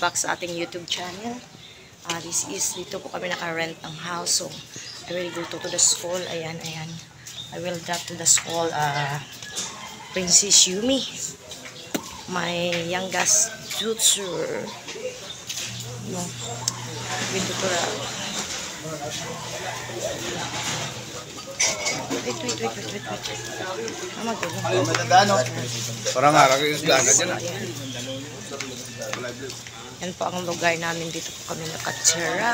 back sa ating YouTube channel. Dito po kami naka-rent ng house. So, I will go to the school. Ayan. I will drop to the school Princess Yumi. My youngest daughter. No. Wait. Parang harap yung isdaan dyan ah. Yan po ang lugar namin. Dito po kami nakatira.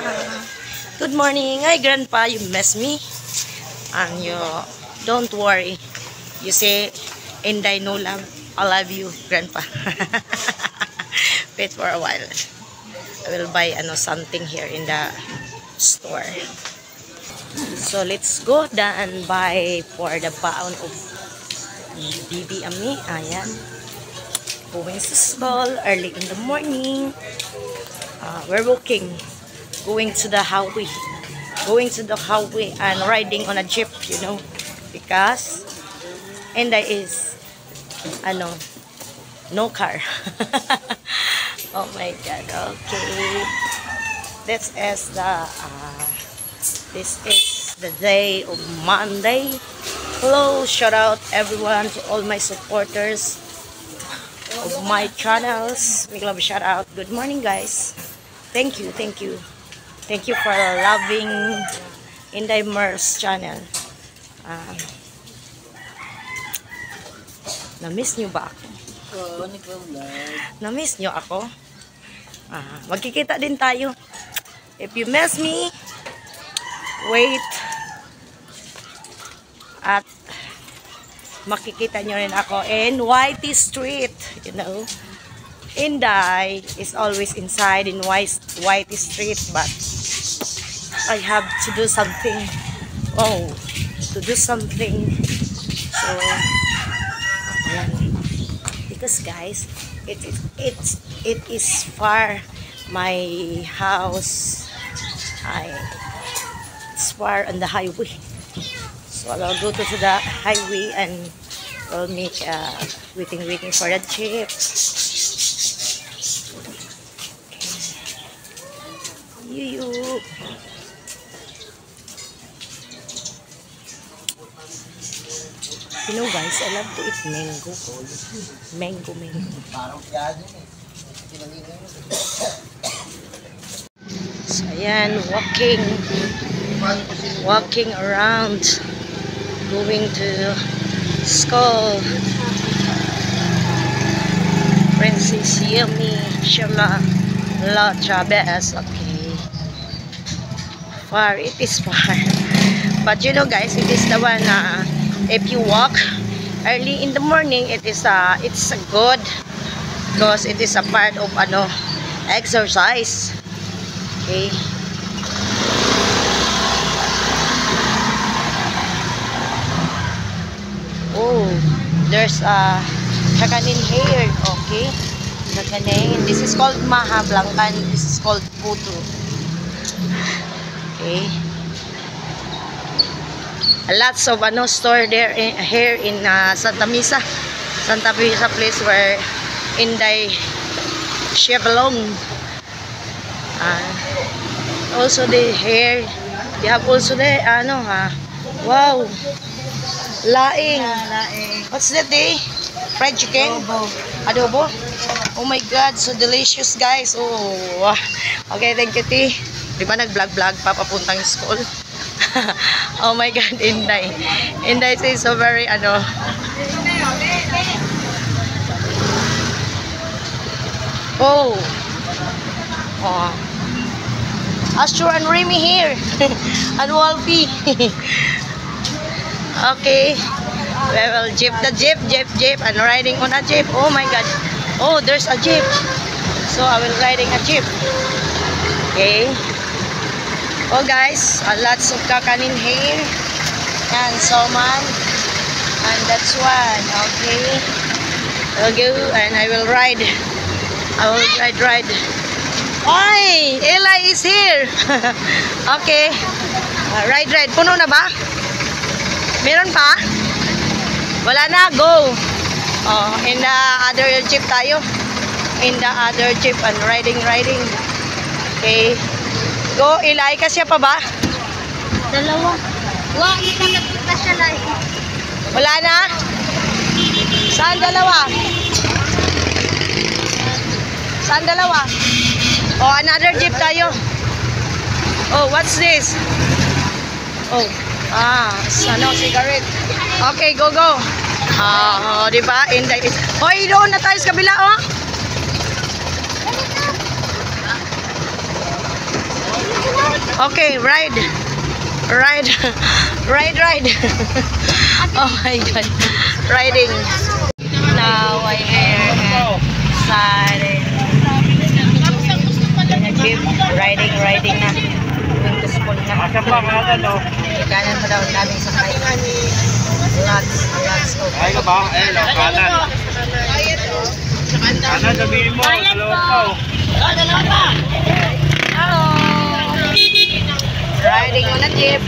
Good morning. Hi, Grandpa. You miss me? And you, don't worry. You say, and I know love. I love you, Grandpa. Wait for a while. I will buy something here in the store. So let's go and buy for the baon of Bibi Ami. Ayan. Going to school early in the morning. We're walking. Going to the highway. Going to the highway and riding on a jeep, you know. Because Inday is no car. Oh my God. Okay. This is the day of Monday. Hello, shout out everyone to all my supporters of my channels. Big love shout out. Good morning, guys. Thank you for loving Inday Mers channel. Na-miss nyo ba ako? Na-miss nyo ako? Magkikita din tayo. If you miss me, wait at makikita nyo rin ako in YT Street, you know. Inday is always inside in YT Street, but I have to do something. So ayan. Because guys, it is far. My house it's far on the highway, so I'll go to the highway and we'll make waiting for the jeep. Okay. You know guys, I love to eat mango. So ayan, walking around, going to school. Princess Yumi, Shirla La Chavez. Okay, it is far, but you know guys, it is the one. If you walk early in the morning, it's good because it is a part of exercise. Okay. Oh, there's a Chakanin here. Okay. Chakanin. This is called Maha Blancan. This is called Putu. Okay. Lots of store there here in Santa Misa place where Inday she belong. Also they have also the wow, laing. What's that fried chicken? Adobo. Oh my God, so delicious guys. Oh, okay, thank you T. Di ba nag-vlog pa papuntang school? Oh my God, Inday is so very Oh, Astro and Remy here. And Wolfie. Okay, we will jeep and riding on a jeep. Oh my God, oh there's a jeep, so I will riding a jeep. Okay. Oh guys, lots of kakanin here and salmon, and that's one. Okay, I'll go and I will ride. Ride. Oy, Ella is here. Okay, ride. Puno na ba? Meron pa? Wala na, go. Oh, in the other jeep tayo. in the other jeep and riding. Okay. Go, Eli. Kasya pa ba? Dalawa. Wow, kita siya lang. Wala na? Saan dalawa? Saan dalawa? Oh, another jeep tayo. Oh, what's this? Oh, cigarette. Okay, go. Di ba? Hoy, doon na tayo sa kabila, oh. Okay, ride. Oh my God. Riding. Now I am excited. Riding na. Going to school na. Kanan mo daw namin sa kanan. Lots of. Ay ba? Kanan. Kanan, sabihin mo. Dalawa pa. Hello. Riding on a jeep.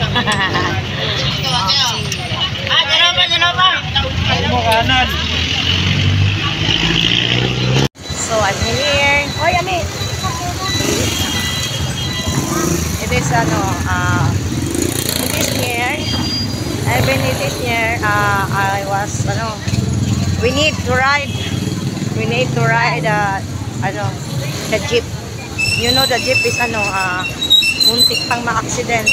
Dalawa. Ay mo kanan. So I'm here. Hoy, Ami. It is this year, I was, we need to ride the jeep. You know, the jeep is, muntik pang ma-accident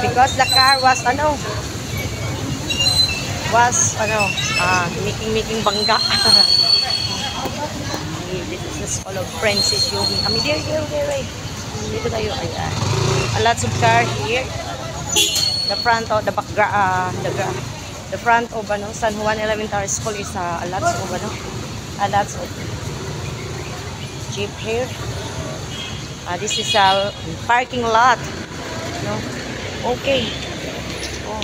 because the car was, making bangga. This is the school of Princess Yumi. Ami, there. Dito tayo, ayan. Lots of car here. The front of the front of San Juan Elementary School is lots of jeep here. This is a parking lot. Okay. Oh.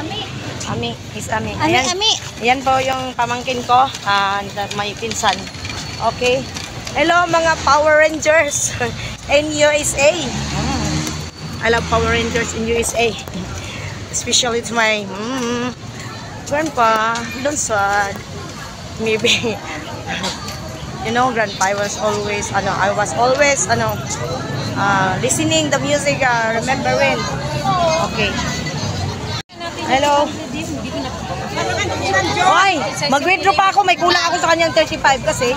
Ami. Ayan. Ayan po yung pamangkin ko. May pinsan. Okay. Hello mga Power Rangers in USA. I love Power Rangers in USA. Especially to my grandpa, Lunsad. Maybe. You know, grandpa was always, I was always, listening the music, remembering. Okay. Hello. Hoy, mag-withdraw pa ako. May kulang ako sa kanyang 35 kasi,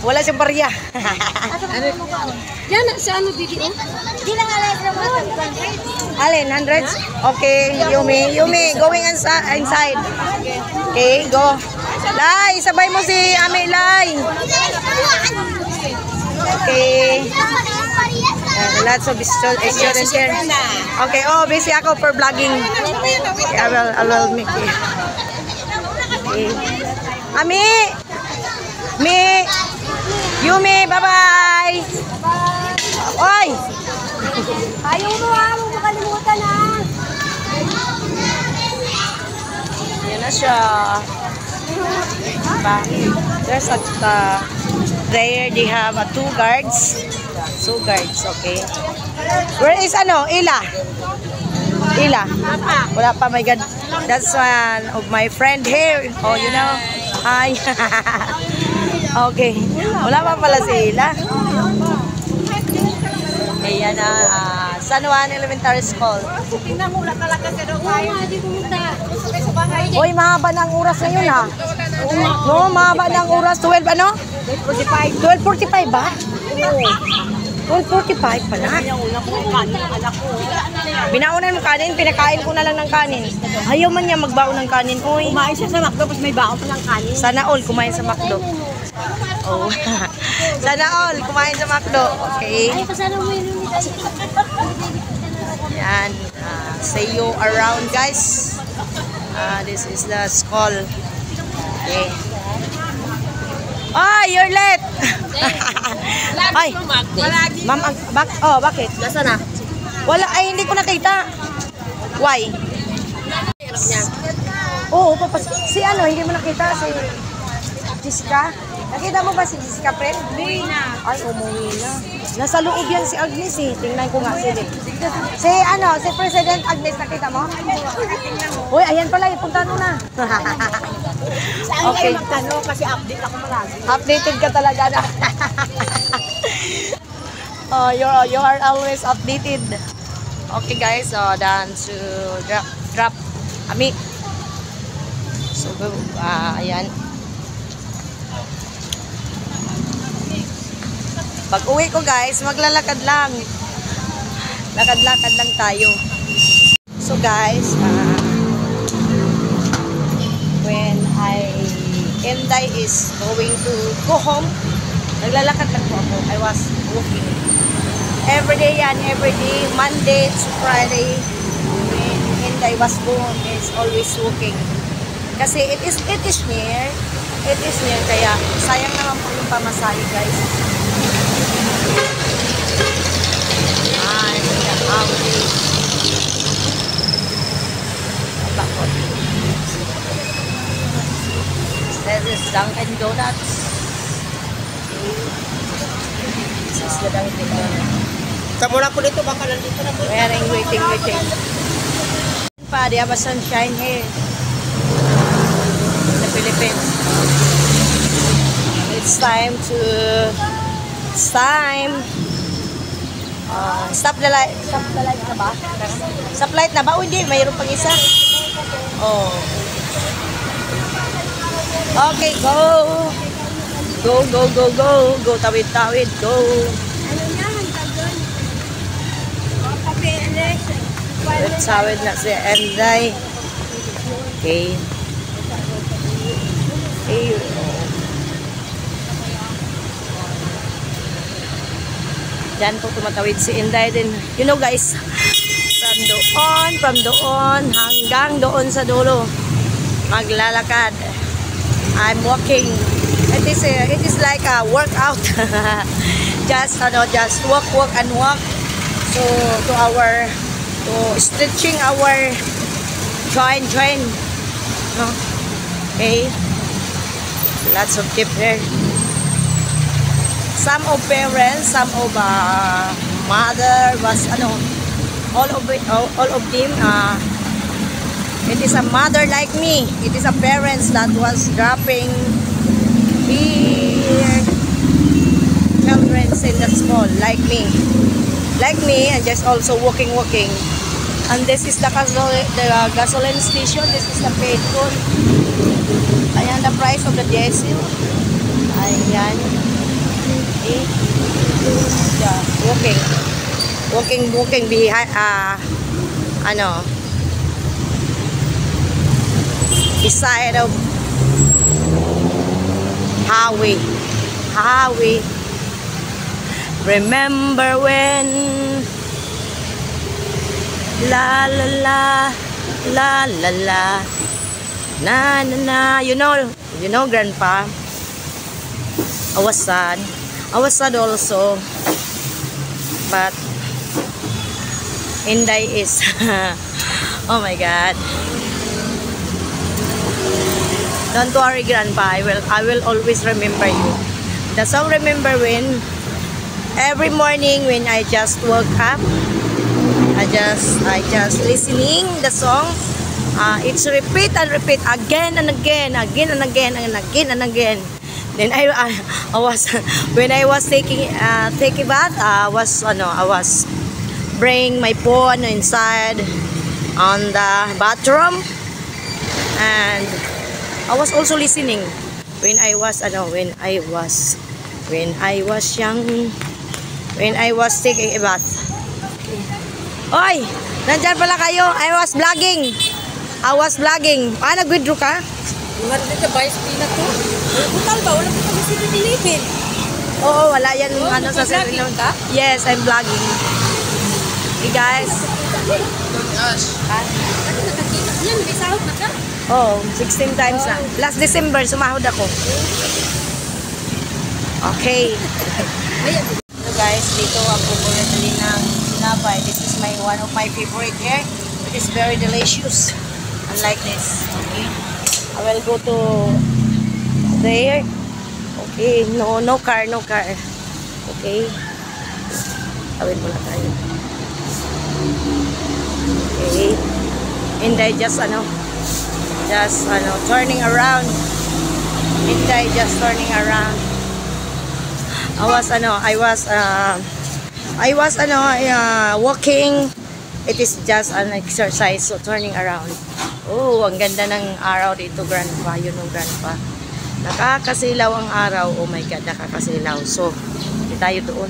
wala siyang barya. Yan, sa video? Di lang alay sa mga Alin, 100? Okay, Yumi, going inside. Okay, go. Lai, sabay mo si Ami, Lai. Okay. Lots of students here. Okay, busy ako for vlogging. Okay, I will make it. Okay. Ami! Yumi, bye-bye! Oy! Ayaw mo makalimutan Yan na siya. There's there they have two guards. Okay. Where is Ila? Wala pa, my God. That's one of my friend here. Oh, you know. Hi. Okay. Wala pa pala si Ila. Ayan na, San Juan Elementary School. Tingnan mo, wala talaga sa daw kayo. Hoy, mahaba na ang oras ngayon ha. No, mahaba na ang oras. 12 ano? 12:45 ba? 12:45 pala. Binaunan mo kanin, pinakain ko na lang ng kanin. Ayaw man niya magbaon ng kanin. Oy. Kumain siya sa McDo, tapos may baon pa ng kanin. Sana all kumain sa McDo. Oh. Sana all kumain sa McDo. Okay. Ay, kasana mo yun. Yan. See you around, guys. This is the school. Okay. Oh, you're late. Ay, ma'am, bakit? Nasaan na? Wala, ay hindi ko nakita. Why? Oo, hindi mo nakita si Jessica. Nakita mo ba si Jessica, friend? Umuwi na. Ay, umuwi na. Nasa loob yan si Agnes eh. Tingnan ko nga sila. Si President Agnes, nakita mo? Uy, ayan pala, ipunta mo na. Okay. Ano, kasi update ako malagi. Updated ka talaga na. Oh, you are always updated. Okay guys, so done to drop Ami. So ayan. Pag uwi ko guys, maglalakad lang. Lakad-lakad lang tayo. So guys, when Inday is going to go home, naglalakad lang po ako. I was walking. Every day yan, every day, Monday to Friday, when Inday was born, is always walking. Kasi it is near. It is near, kaya sayang naman po yung pamasahe guys. I'm in the house. Bakot. This is Dunkin' Donuts. This is the Dunkin' Donuts. Sa mula po dito, baka nandito na po. Waiting. They have a sunshine here in the Philippines. It's time. Stop the light. Stop the light na ba? Stop light na ba? O hindi, mayroon pang isa. Oh. Okay, go. Go, tawid, go. Ano na, hanggang doon. Papilis. Tawid na si Enday. Okay. Diyan po tumatawid si Inday din. You know guys, from doon hanggang doon sa dulo, maglalakad. I'm walking. It is like a workout. just walk and walk. So to stretching our joint. No? Okay. Lots of tip here. Some of parents, some of mother was all of them. It is a mother like me. It is a parents that was dropping their children in the school like me, and just also walking. And this is the gasoline station. This is the petrol. Ayan the price of the diesel. Ayan. Yeah, walking behind beside of highway. Remember when la la la na, you know grandpa, I was sad also, but Inday is oh my god. Don't worry grandpa, I will always remember you. The song Remember When, every morning when I just woke up, I just listening the song. It's repeat and repeat again and again. Then I was when I was taking bath, I was bring my phone inside on the bathroom, and I was also listening when I was young, when I was taking a bath. Oy, nandyan pala kayo. I was vlogging. Nag-withdraw ka? Wala dito, bias na to. Butal ba? Wala po kami sila dinipin. Oo, wala yan sa vlogging ka? Yes, I'm vlogging. Hey guys. Ano nakakita? Yan, may sahod na ka? Oh, 16 times na. Last December, sumahod ako. Okay. So guys, dito ako bumili ng sinapay. This is one of my favorite here. It is very delicious. Unlike this. Okay. I will go to there. Okay. No car. Okay. Tawid muna tayo. Okay. And I just turning around. Inday just turning around. I was walking. It is just an exercise, so turning around. Oh, ang ganda ng araw dito, grandpa. Yun ang grandpa. Nakakasilaw ang araw. Oh my God, nakakasilaw. So, hindi tayo doon.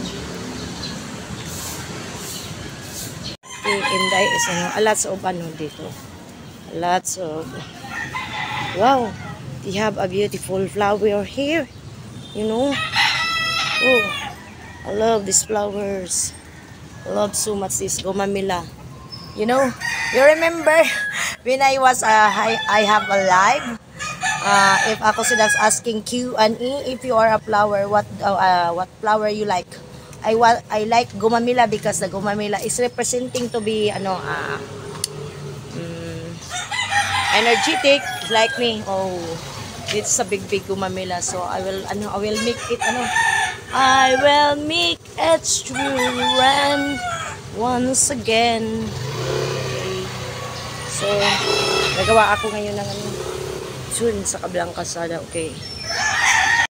Inday is lots of dito. Lots of, wow, they have a beautiful flower here. You know, oh, I love these flowers. I love so much this gumamila. You know, you remember when I was I have a live. If ako sila asking Q&A, if you are a flower, what flower you like? I like gumamila because the gumamila is representing to be energetic like me. Oh, it's a big gumamila, so I will make it I will make it true and once again. Okay. So nagawa ako ngayon ng soon sa kabilang kalsada. Okay,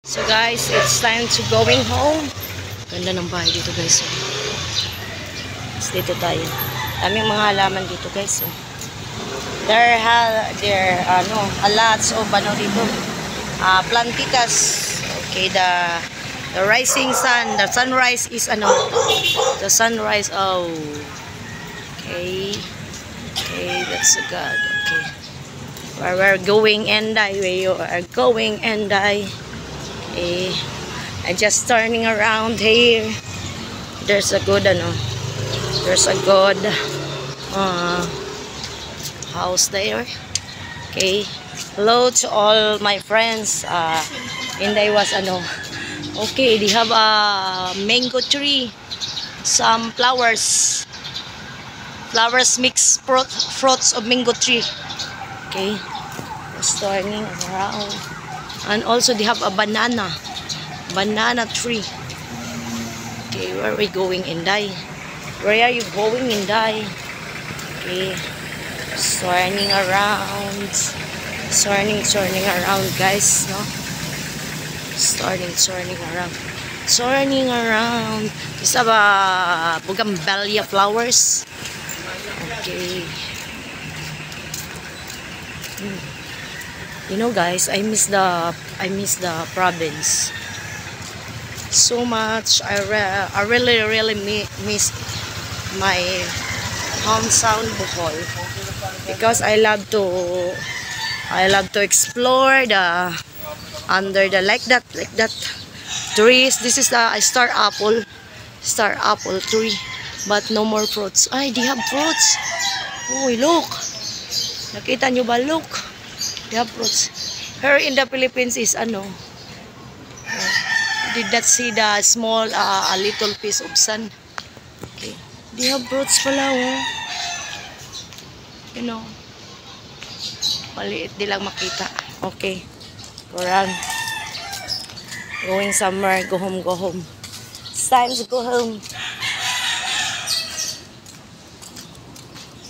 so guys, it's time to going home. Ganda ng bahay dito, guys. So, dito tayo. Daming mga halaman dito, guys. So, there a lots of dito. Plantitas. Okay, the rising sun, the sunrise is the sunrise. Oh, okay, that's good. Okay, where we're going and we are going and okay. I'm just turning around here. There's a good house there. Okay, hello to all my friends. And I was okay, they have a mango tree, some flowers mix fruits of mango tree. Okay, just turning around, and also they have a banana tree. Okay, where are we going, Inday? Where are you going, Inday? Okay, turning around, guys. No, turning around. These are bougainvillea flowers. Okay. You know, guys, I miss the province so much. I really miss my hometown Bohol because I love to explore under the like that trees. This is the star apple tree, but no more fruits. Ay, they have fruits. Oh, look, nakita nyo ba? Look, they have fruits. Here in the Philippines is did not see the small a little piece of sun. Okay, they have fruits pala, oh. You know, maliit di lang makita. Okay, kurang going somewhere. Go home. It's time to go home.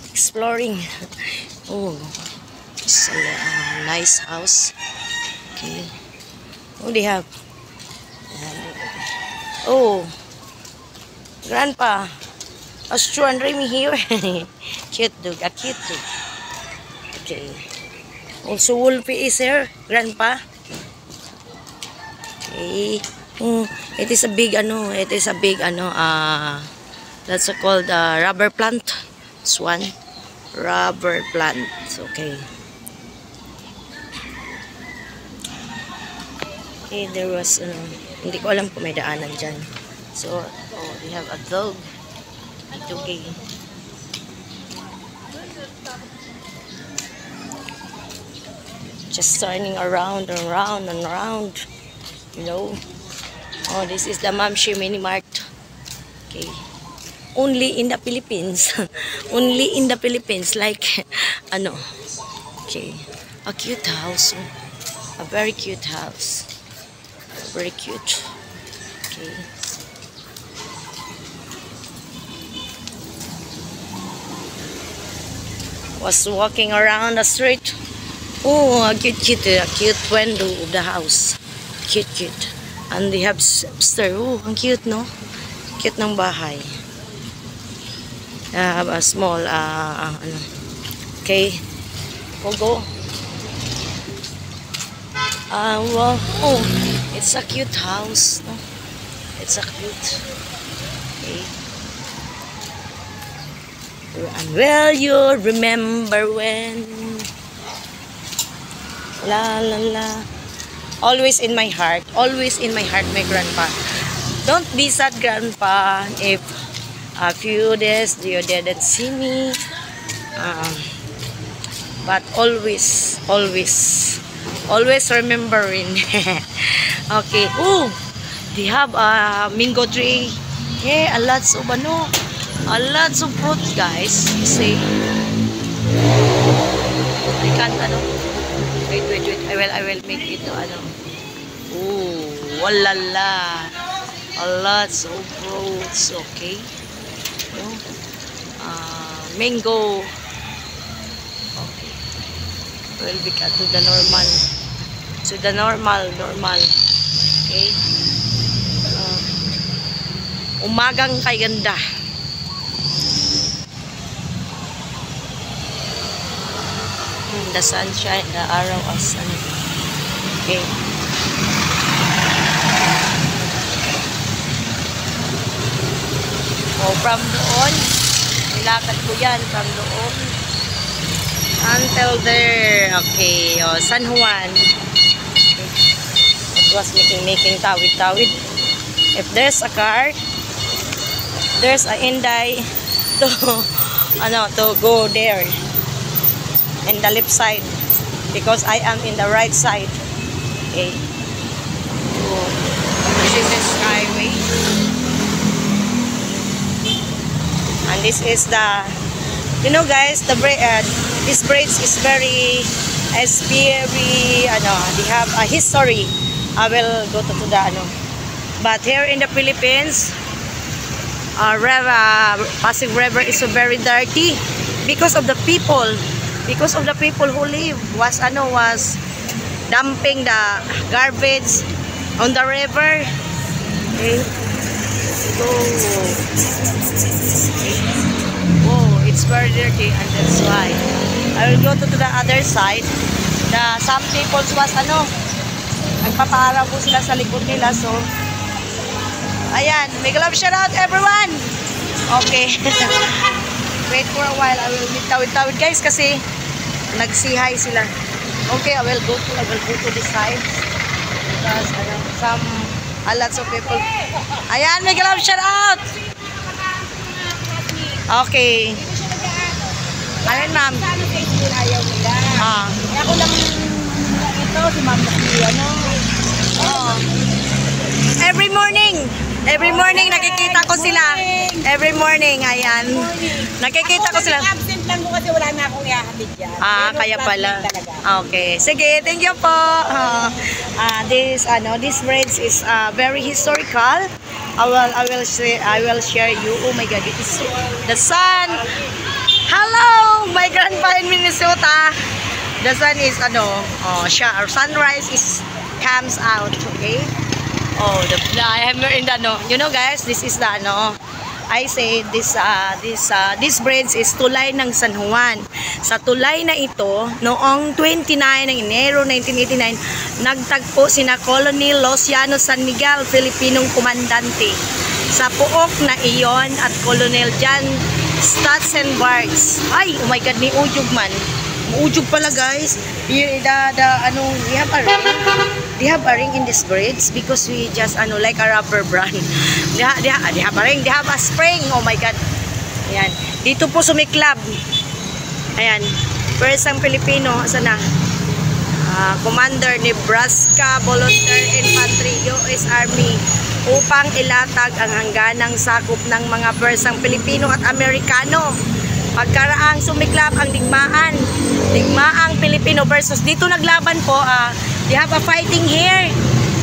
Exploring. Oh, it's a nice house. Okay, what do they have? Oh, grandpa, Astro and Remy here. Cute dog, a cute dog. Okay, also Wolfie is here, grandpa. Okay, it is a big that's called rubber plant. This one, rubber plant. Okay. Okay, there was hindi ko alam kung may daanan dyan. So, oh, we have a dog. Okay. Just turning around and round and round. You know. Oh, this is the Mamshi Mini Mart. Okay. Only in the Philippines. Only in the Philippines. Like, Okay. A cute house. A very cute house. Very cute. Okay. Was walking around the street. Oh, a cute window of the house. Cute. And they have upstairs. Oh, ang cute, no? Cute ng bahay. Have a small, ano. Okay. We'll go. Well, oh, it's a cute house, no? It's a cute. Okay. And will you remember when? La la la. Always in my heart, my grandpa. Don't be sad, grandpa, if a few days you didn't see me. But always remembering. Okay. Oh, they have a mango tree. Yeah, a lots of fruits, guys. You see? I can't, Wait. I will make it to, Oh, walala. A lots of fruits, okay? Mango. Okay. Will be cut to the normal. Okay? Umagang kay ganda. The sunshine, the araw as okay. Oh, from doon, nilakad ko yan from doon until there. Okay, oh, San Juan. It was making tawid. If there's a car, there's a Inday to go there. In the left side, because I am in the right side. Okay. So, this is the skyway, and this is the, guys, the this bridge is very, they have a history. I will go to the but here in the Philippines, Pasig River is so very dirty because of the people. Because of the people who live was dumping the garbage on the river. Okay. So, oh, it's very dirty, and that's why I will go to the other side. Some people was nagpapaharap po sila sa likod nila. So, ayan, make love shout out everyone. Okay. Wait for a while. I will meet tawid guys kasi nag-say hi sila. Okay, I will go to this side because a lots of people. Ayan, may love shout out. Okay. Ayan, ma'am. Ayaw nila. Ako lang ito, si ma'am Oh. Every morning nakikita ko sila. Every morning, ayan. Nakikita ko sila. Absent lang ko kasi wala na akong ihahatid dyan. Kaya pala. Okay. Sige, thank you po. This bridge is very historical. I will share you. Oh my God, it is the sun. Hello, my grandpa in Minnesota. The sun is sunrise comes out, okay? Oh, I am in the guys, this is the I say this bridge is tulay ng San Juan. Sa tulay na ito, noong 29 ng Enero 1989, nagtagpo sina Colonel Luciano San Miguel, Filipinong komandante, sa puok na iyon at Colonel John Statzenbergs. Ay, oh my God, ni Ujog man. Ujog pala guys. We have a ring in this bridge because we just like a rubber brand. They have a ring, they have a spring. Oh my God. Ayan. Dito po sumiklab. Ayan. First ang Pilipino, sana? Commander Nebraska Volunteer Infantry US Army upang ilatag ang hangganang sakop ng mga persang Pilipino at Amerikano. Pagkaraang sumiklab ang digmaang Pilipino versus dito naglaban po. They have a fighting here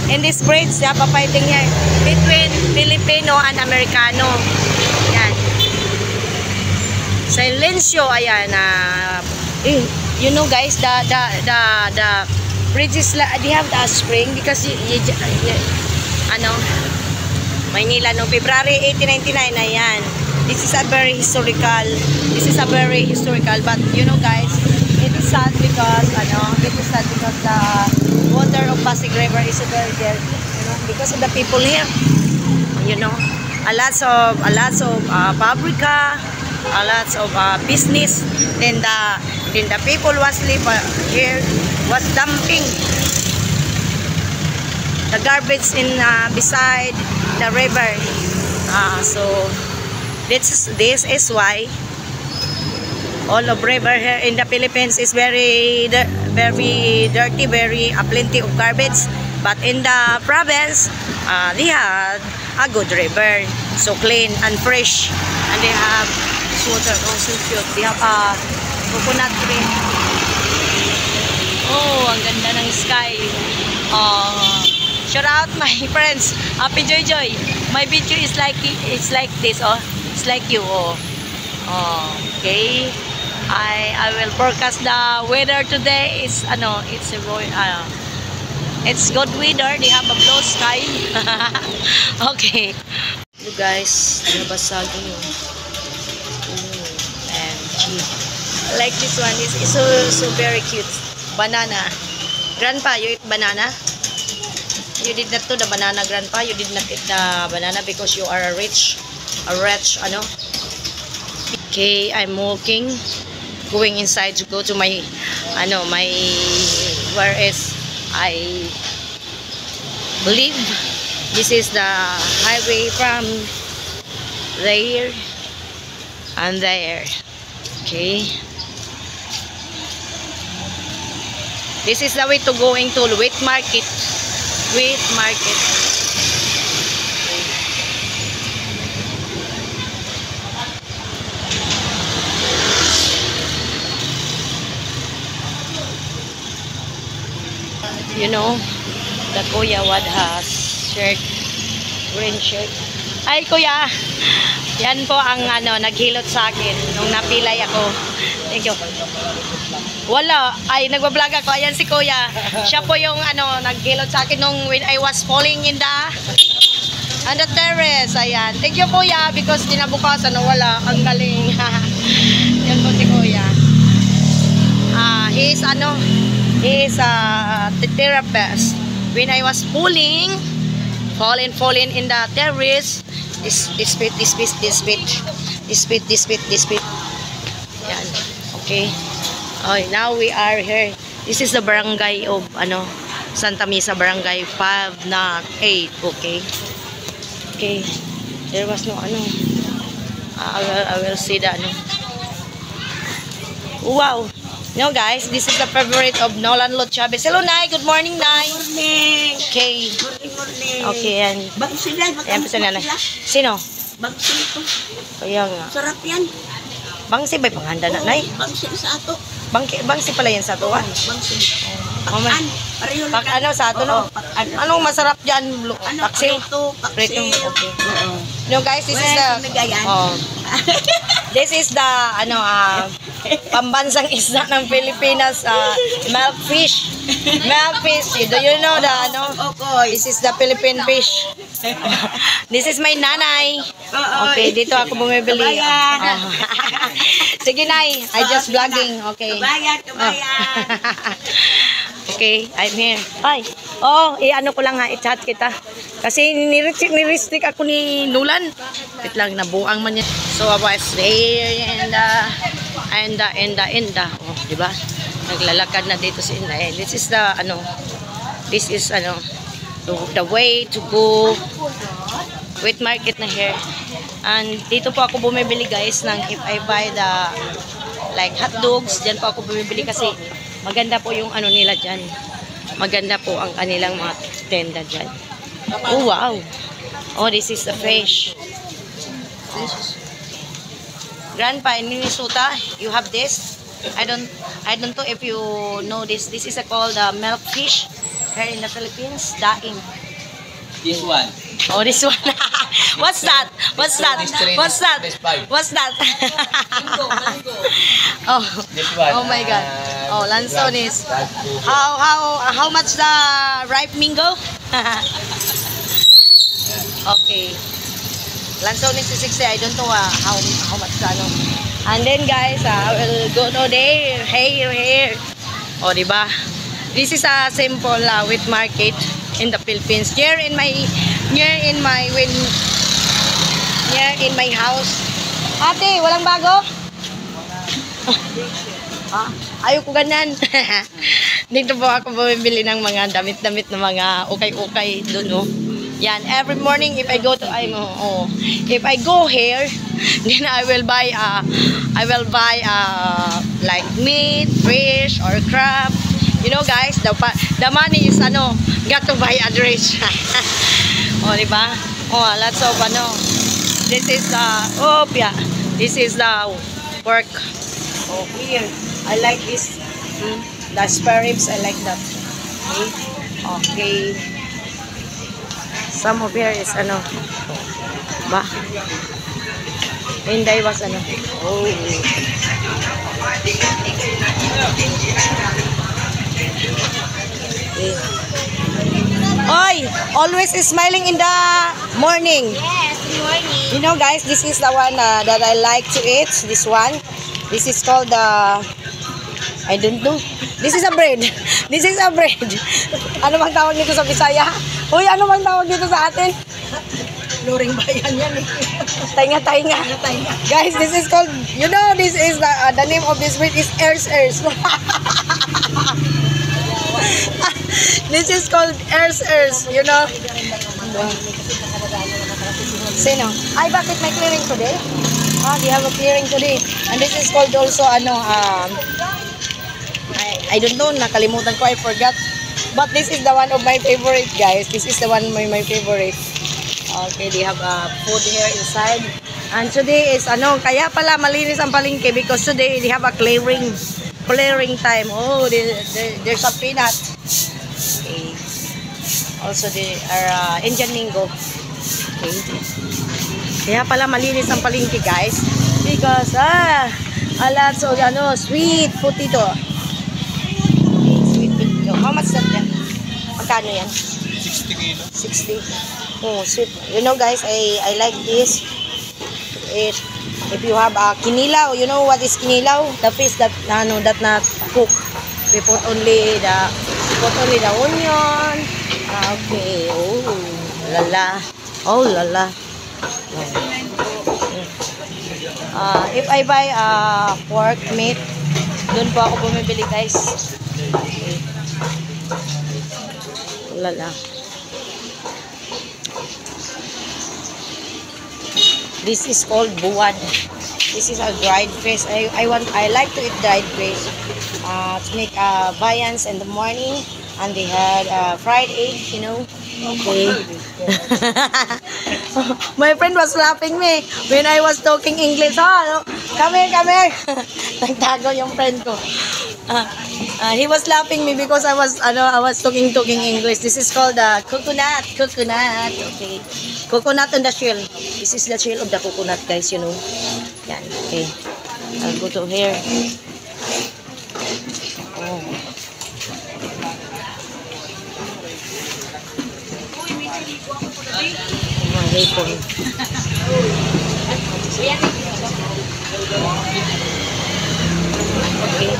in this bridge. They have a fighting here between Filipino and Amerikano. Yan. Silencio, ayan. You know guys, the bridges, they have the spring because ano, Maynila no, February 1899, ayan. This is a very historical. But you know guys, it is sad because the water of Pasig River is very dirty, you know, because of the people here. You know, a lots of pabrika, a lots of business. Then the people was live here was dumping the garbage in beside the river. So this is why all of river here in the Philippines is very dirty, very plenty of garbage. But in the province, they have a good river, so clean and fresh, and they have water also cute. They have a coconut tree. Oh, ang ganda ng sky. Shout out my friends, Happy Joy Joy. My video is like this. Oh, it's like you. Okay. I will forecast the weather today. It's it's good weather. They have a blue sky. Okay. You guys, nabasagin yung I like this one. It's so very cute. Banana. Grandpa, you eat banana? You did not do the banana, Grandpa. You did not eat the banana because you are a rich, ano. Okay, I'm walking, going inside to go to my, where is I believe this is the highway from there and there. Okay, this is the way to going to wheat market. You know, the Kuya Wad has shirt, green shirt. Ay, Kuya! Yan po ang naghilot sa akin nung napilay ako. Thank you. Wala. Ay, nagbablog ako. Ayan si Kuya. Siya po yung naghilot sa akin nung when I was falling in the terrace. Ayan. Thank you, Kuya, because kinabukasan wala. Ang galing. Yan po si Kuya. He is a therapist. When I was falling in the terrace, this bit. Yan. Okay. Now we are here. This is the barangay of Santa Mesa, barangay 5 na 8. Okay. There was no I will see that Wow. No guys, this is the favorite of Nolan Lot Chavez. Hello, Nay. Good morning, Nay. Good morning. Okay. Morning. Okay, yan. Bangsi na. Yan po sila, Nay. Sino? Bangsi ito. Kaya nga. Sarap yan. Bangsi ba'y panghanda na, Nay? Bangsi sa ato. Bangsi pala yan sa ato, ah. Bangsi. Pakan. Pareho Pak sa ato, no? Anong masarap dyan? Paksi? Prito. Okay. No guys, this is the this is the pambansang isda ng Pilipinas, milkfish. Do you know the This is the Philippine fish. This is my nanay. Okay, dito ako bumibili. Sige, Nay. I just vlogging. Okay. Kabayan. Okay, I'm here. Ay, i-ano ko lang i-chat kita. Kasi ni-restrict ako ni Nulan. Wait lang, nabuang man yan. So, I was there and diba? Naglalakad na dito si Inday. This is the way to go wheat market na here. And dito po ako bumibili guys ng if I buy the like hot dogs, dyan po ako bumibili kasi maganda po yung nila dyan. Maganda po ang kanilang mga tenda dyan. Oh wow. Oh, this is the fish. Grandpa, in Minnesota, you have this. I don't know if you know this. This is called milk fish here in the Philippines. Daing. This one. Oh, this one. What's that? What's that? What's that? What's that? Oh, oh my God. Oh, Lanzones. How much the ripe mango? Okay. Lanzones is 60. I don't know how much ano. And then guys, I will go to there. Here. Oh, diba? This is a simple wheat market in the Philippines. Here in my house. Ate, walang bago? Ayaw ko ganan. Dito po ako bumibili ng mga damit-damit na mga ukay-ukay doon, oh. Yan, every morning if I go to if I go here, then I will buy like meat, fish or crab. You know guys, the money is got to buy a dress. Oh, diba? Oh, lots of this is the this is the pork. Oh, here I like this. The spare ribs, I like that. Okay. Some of here is ba? Hinday was oh. Okay. Oy, always smiling in the morning. Yes, good morning. You know guys, this is the one that I like to eat. This one. This is called I don't know. This is a bread. This is a bread. Ano bang tawag nito sa Bisaya? Uy, ano bang tawag dito sa atin? Luring bayan yan eh. Tainga. Guys, this is called, you know, this is the name of this bread is Ers. This is called Ers, you know. Sino? Ay, bakit may clearing today? They have a clearing today. And this is called also, I don't know, nakalimutan ko, I forgot. But this is the one of my favorite, guys. This is the one of my favorite. Okay, they have food here inside. And today is, kaya pala malinis ang palengke because today they have a clearing time. Oh, there's a peanut. Okay. Also, they are Indian mango. Okay. Kaya pala malinis ang palengke, guys. Because, a lot of, sweet potato. How much that yan? Magkano yan? 60 kilo. 60. Oh, sweet. You know guys, I like this. If you have a kinilaw, you know what is kinilaw? The fish that not cook. We put only the onion. Okay. Oh, lala. Oh, lala. If I buy pork meat, doon po ako bumibili, guys. Okay. Lala. This is called buwan. This is a dried fish. I like to eat dried fish. To make viands in the morning, and they had fried egg, you know. Okay. My friend was laughing me when I was talking English. Oh, come here. Nagtago yung friend ko. He was laughing me because I was talking English. This is called coconut. Okay. Coconut on the shell. This is the shell of the coconut, guys, you know. Yan. Okay. I'll go to here. Oh. Hipon. Okay.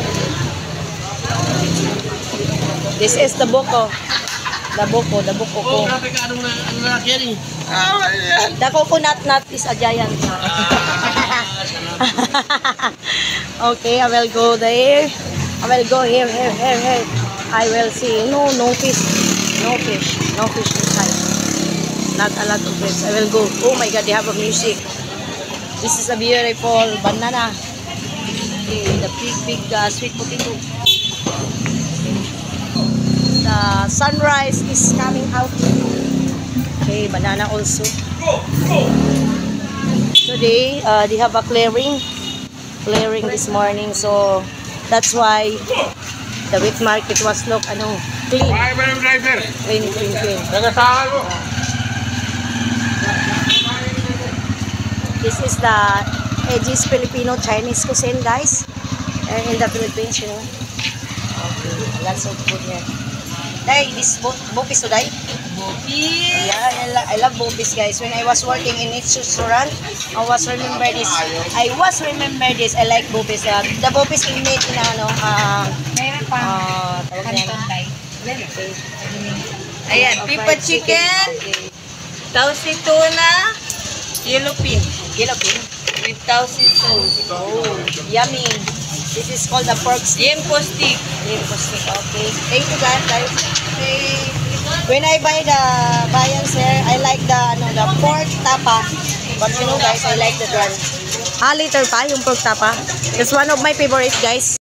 This is the buko. The buko ko. The coconut nut is a giant. Okay, I will go there. I will go here. I will see. No fish. No fish inside. Not a lot of fish. I will go. Oh my God, they have a music. This is a beautiful banana. Okay, the big sweet potato. The sunrise is coming out. Okay, banana also. Today, they have a clearing this morning, so that's why the wheat market was clean. Clean. This is the Edgy's Filipino Chinese cuisine, guys. In the Philippines, you know. Okay, lots of food here. Day, this bopis to day? Bopis. Yeah, I love bopis, guys. When I was working in each restaurant, I remember this. I like bopis. The bopis we made in Meron pa. tawag na yan. Canton Day. Okay. Ayan, pipa chicken, tausi tuna, yellow pin. Yellow pin. With tausi sauce. Oh, yummy. This is called the pork steak. Yempo stick. Okay. Thank you, guys. When I buy the viands here, I like the pork tapa. But you know, guys, I like the one. Later pa, yung pork tapa. It's one of my favorite, guys.